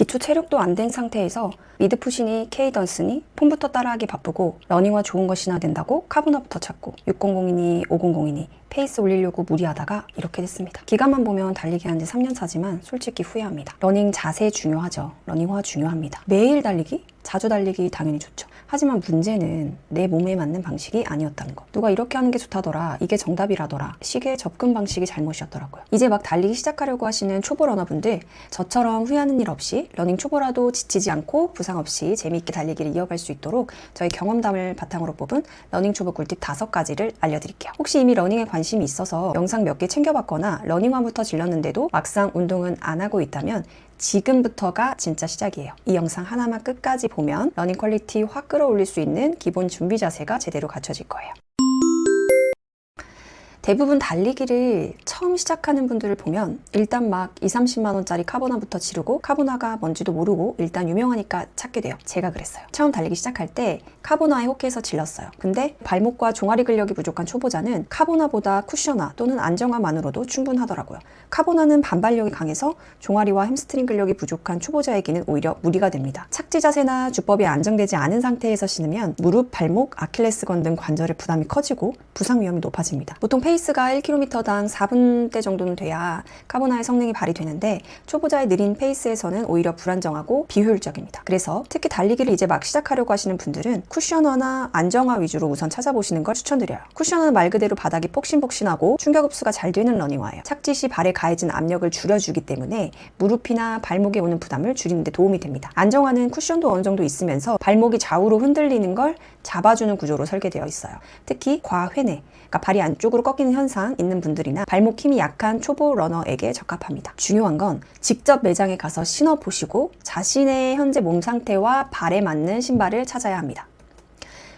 기초 체력도 안 된 상태에서 미드푸시니 케이던스니 폼부터 따라하기 바쁘고 러닝화 좋은 거 신어야 된다고 카보나부터 찾고 600이니 500이니 페이스 올리려고 무리하다가 이렇게 됐습니다. 기간만 보면 달리기 한 지 3년 차지만 솔직히 후회합니다. 러닝 자세 중요하죠. 러닝화 중요합니다. 매일 달리기? 자주 달리기 당연히 좋죠. 하지만 문제는 내 몸에 맞는 방식이 아니었다는 거. 누가 이렇게 하는 게 좋다더라, 이게 정답이라더라, 시계 접근 방식이 잘못이었더라고요. 이제 막 달리기 시작하려고 하시는 초보 러너분들, 저처럼 후회하는 일 없이 러닝 초보라도 지치지 않고 부상 없이 재미있게 달리기를 이어갈 수 있도록 저희 경험담을 바탕으로 뽑은 러닝 초보 꿀팁 5가지를 알려드릴게요. 혹시 이미 러닝에 관심이 있어서 영상 몇 개 챙겨봤거나 러닝화부터 질렀는데도 막상 운동은 안 하고 있다면 지금부터가 진짜 시작이에요. 이 영상 하나만 끝까지 보면 러닝 퀄리티 확 끌어올릴 수 있는 기본 준비 자세가 제대로 갖춰질 거예요. 대부분 달리기를 처음 시작하는 분들을 보면 일단 막 20-30만 원짜리 카보나부터 지르고 카보나가 뭔지도 모르고 일단 유명하니까 찾게 돼요. 제가 그랬어요. 처음 달리기 시작할 때 카보나에 혹해서 질렀어요. 근데 발목과 종아리 근력이 부족한 초보자는 카보나보다 쿠셔나 또는 안정화만으로도 충분하더라고요. 카보나는 반발력이 강해서 종아리와 햄스트링 근력이 부족한 초보자에게는 오히려 무리가 됩니다. 착지 자세나 주법이 안정되지 않은 상태에서 신으면 무릎, 발목, 아킬레스건 등 관절의 부담이 커지고 부상 위험이 높아집니다. 보통 페이스가 1km당 4분대 정도는 돼야 카보나의 성능이 발휘되는데 초보자의 느린 페이스에서는 오히려 불안정하고 비효율적입니다. 그래서 특히 달리기를 이제 막 시작하려고 하시는 분들은 쿠셔너나 안정화 위주로 우선 찾아보시는 걸 추천드려요. 쿠셔너는 말 그대로 바닥이 폭신폭신하고 충격 흡수가 잘 되는 러닝화예요. 착지 시 발에 가해진 압력을 줄여주기 때문에 무릎이나 발목에 오는 부담을 줄이는 데 도움이 됩니다. 안정화는 쿠션도 어느 정도 있으면서 발목이 좌우로 흔들리는 걸 잡아주는 구조로 설계되어 있어요. 특히 과회내, 그러니까 발이 안쪽으로 꺾이는 현상 있는 분들이나 발목 힘이 약한 초보 러너에게 적합합니다. 중요한 건 직접 매장에 가서 신어보시고 자신의 현재 몸 상태와 발에 맞는 신발을 찾아야 합니다.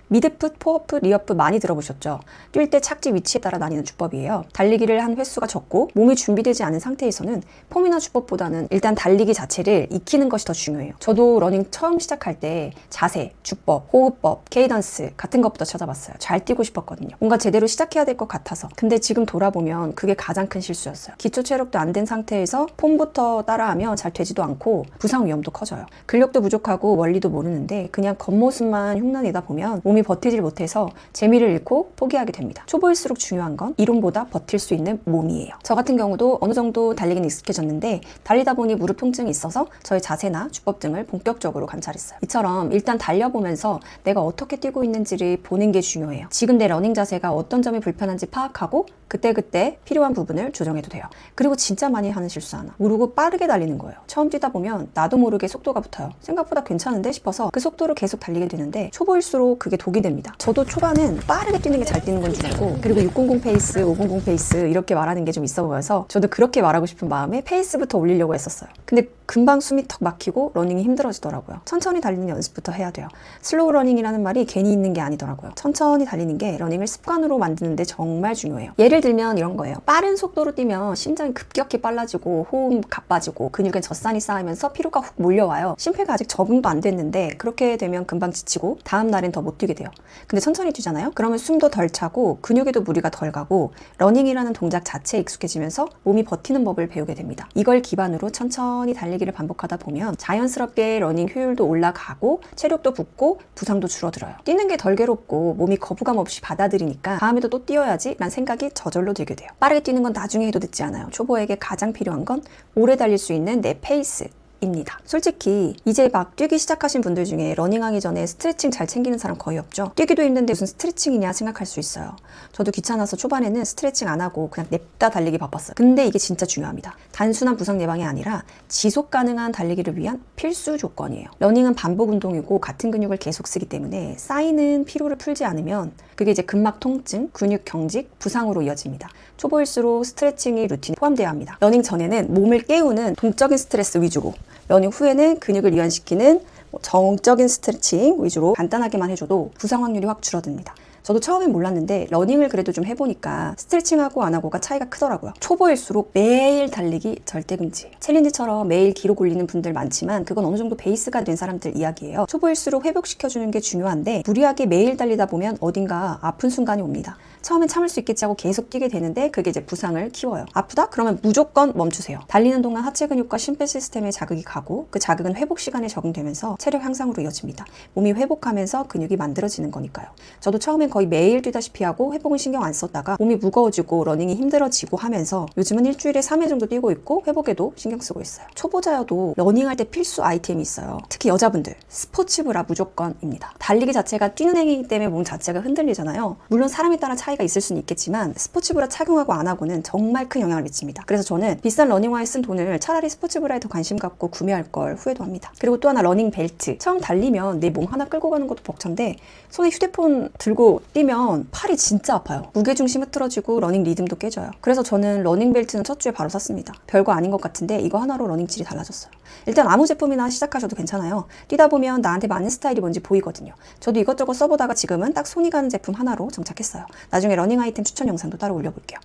미드풋, 포어풋, 리어풋 많이 들어보셨죠? 뛸 때 착지 위치에 따라 나뉘는 주법이에요. 달리기를 한 횟수가 적고 몸이 준비되지 않은 상태에서는 폼이나 주법보다는 일단 달리기 자체를 익히는 것이 더 중요해요. 저도 러닝 처음 시작할 때 자세, 주법, 호흡법, 케이던스 같은 것부터 찾아봤어요. 잘 뛰고 싶었거든요. 뭔가 제대로 시작해야 될 것 같아서. 근데 지금 돌아보면 그게 가장 큰 실수였어요. 기초 체력도 안 된 상태에서 폼부터 따라하면 잘 되지도 않고 부상 위험도 커져요. 근력도 부족하고 원리도 모르는데 그냥 겉모습만 흉내내다 보면 몸이 버티질 못해서 재미를 잃고 포기하게 됩니다. 초보일수록 중요한 건 이론보다 버틸 수 있는 몸이에요. 저 같은 경우도 어느 정도 달리기는 익숙해졌는데 달리다 보니 무릎 통증이 있어서 저의 자세나 주법 등을 본격적으로 관찰했어요. 이처럼 일단 달려보면서 내가 어떻게 뛰고 있는지를 보는 게 중요해요. 지금 내 러닝 자세가 어떤 점이 불편한지 파악하고 그때그때 필요한 부분을 조정해도 돼요. 그리고 진짜 많이 하는 실수 하나, 모르고 빠르게 달리는 거예요. 처음 뛰다 보면 나도 모르게 속도가 붙어요. 생각보다 괜찮은데 싶어서 그 속도로 계속 달리게 되는데 초보일수록 그게 독이 됩니다. 저도 초반은 빠르게 뛰는 게 잘 뛰는 건 줄 알고, 그리고 600 페이스, 500 페이스 이렇게 말하는 게 좀 있어 보여서 저도 그렇게 말하고 싶은 마음에 페이스부터 올리려고 했었어요. 근데 금방 숨이 턱 막히고 러닝이 힘들어지더라고요. 천천히 달리는 연습부터 해야 돼요. 슬로우 러닝이라는 말이 괜히 있는 게 아니더라고요. 천천히 달리는 게 러닝을 습관으로 만드는데 정말 중요해요. 예를 들면 이런 거예요. 빠른 속도로 뛰면 심장이 급격히 빨라지고 호흡 가빠지고 근육에 젖산이 쌓이면서 피로가 훅 몰려와요. 심폐가 아직 적응도 안 됐는데 그렇게 되면 금방 지치고 다음 날엔 더 못 뛰게 돼요. 근데 천천히 뛰잖아요? 그러면 숨도 덜 차고 근육에도 무리가 덜 가고 러닝이라는 동작 자체에 익숙해지면서 몸이 버티는 법을 배우게 됩니다. 이걸 기반으로 천천히 달리기를 반복하다 보면 자연스럽게 러닝 효율도 올라가고 체력도 붙고 부상도 줄어들어요. 뛰는 게 덜 괴롭고 몸이 거부감 없이 받아들이니까 다음에도 또 뛰어야지 라는 생각이 저절로 들게 돼요. 빠르게 뛰는 건 나중에 해도 늦지 않아요. 초보에게 가장 필요한 건 오래 달릴 수 있는 내 페이스 입니다. 솔직히 이제 막 뛰기 시작하신 분들 중에 러닝하기 전에 스트레칭 잘 챙기는 사람 거의 없죠. 뛰기도 힘든데 무슨 스트레칭이냐 생각할 수 있어요. 저도 귀찮아서 초반에는 스트레칭 안 하고 그냥 냅다 달리기 바빴어요. 근데 이게 진짜 중요합니다. 단순한 부상 예방이 아니라 지속 가능한 달리기를 위한 필수 조건이에요. 러닝은 반복 운동이고 같은 근육을 계속 쓰기 때문에 쌓이는 피로를 풀지 않으면 그게 이제 근막 통증, 근육 경직, 부상으로 이어집니다. 초보일수록 스트레칭이 루틴에 포함되어야 합니다. 러닝 전에는 몸을 깨우는 동적인 스트레스 위주로, 러닝 후에는 근육을 이완시키는 정적인 스트레칭 위주로 간단하게만 해줘도 부상 확률이 확 줄어듭니다. 저도 처음엔 몰랐는데 러닝을 그래도 좀 해보니까 스트레칭하고 안 하고가 차이가 크더라고요. 초보일수록 매일 달리기 절대 금지예요. 챌린지처럼 매일 기록 올리는 분들 많지만 그건 어느 정도 베이스가 된 사람들 이야기예요. 초보일수록 회복시켜주는 게 중요한데 무리하게 매일 달리다 보면 어딘가 아픈 순간이 옵니다. 처음엔 참을 수 있겠지 하고 계속 뛰게 되는데 그게 이제 부상을 키워요. 아프다? 그러면 무조건 멈추세요. 달리는 동안 하체 근육과 심폐 시스템에 자극이 가고 그 자극은 회복 시간에 적응되면서 체력 향상으로 이어집니다. 몸이 회복하면서 근육이 만들어지는 거니까요. 저도 처음엔 거의 매일 뛰다시피 하고 회복은 신경 안 썼다가 몸이 무거워지고 러닝이 힘들어지고 하면서 요즘은 일주일에 3회 정도 뛰고 있고 회복에도 신경 쓰고 있어요. 초보자여도 러닝할 때 필수 아이템이 있어요. 특히 여자분들 스포츠브라 무조건입니다. 달리기 자체가 뛰는 행위이기 때문에 몸 자체가 흔들리잖아요. 물론 사람에 따라 차이가 있을 수는 있겠지만 스포츠브라 착용하고 안 하고는 정말 큰 영향을 미칩니다. 그래서 저는 비싼 러닝화에 쓴 돈을 차라리 스포츠브라에 더 관심 갖고 구매할 걸 후회도 합니다. 그리고 또 하나 러닝 벨트. 처음 달리면 내 몸 하나 끌고 가는 것도 벅찬데 손에 휴대폰 들고 뛰면 팔이 진짜 아파요. 무게중심 흐트러지고 러닝 리듬도 깨져요. 그래서 저는 러닝 벨트는 첫 주에 바로 샀습니다. 별거 아닌 것 같은데 이거 하나로 러닝 질이 달라졌어요. 일단 아무 제품이나 시작하셔도 괜찮아요. 뛰다 보면 나한테 맞는 스타일이 뭔지 보이거든요. 저도 이것저것 써보다가 지금은 딱 손이 가는 제품 하나로 정착했어요. 나중에 러닝 아이템 추천 영상도 따로 올려볼게요.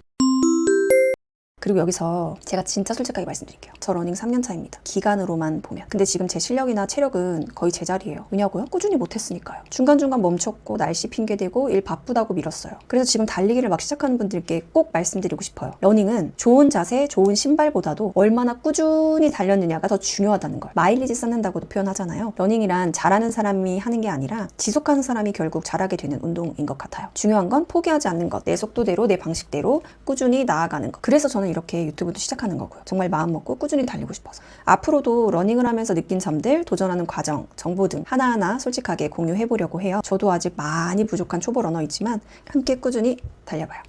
그리고 여기서 제가 진짜 솔직하게 말씀드릴게요. 저 러닝 3년 차입니다. 기간으로만 보면. 근데 지금 제 실력이나 체력은 거의 제자리예요. 왜냐고요? 꾸준히 못했으니까요. 중간중간 멈췄고 날씨 핑계대고 일 바쁘다고 미뤘어요. 그래서 지금 달리기를 막 시작하는 분들께 꼭 말씀드리고 싶어요. 러닝은 좋은 자세, 좋은 신발보다도 얼마나 꾸준히 달렸느냐가 더 중요하다는 걸. 마일리지 쌓는다고도 표현하잖아요. 러닝이란 잘하는 사람이 하는 게 아니라 지속하는 사람이 결국 잘하게 되는 운동인 것 같아요. 중요한 건 포기하지 않는 것. 내 속도대로, 내 방식대로 꾸준히 나아가는 것. 그래서 저는 이렇게 유튜브도 시작하는 거고요. 정말 마음 먹고 꾸준히 달리고 싶어서. 앞으로도 러닝을 하면서 느낀 점들, 도전하는 과정, 정보 등 하나하나 솔직하게 공유해 보려고 해요. 저도 아직 많이 부족한 초보 러너이지만 함께 꾸준히 달려봐요.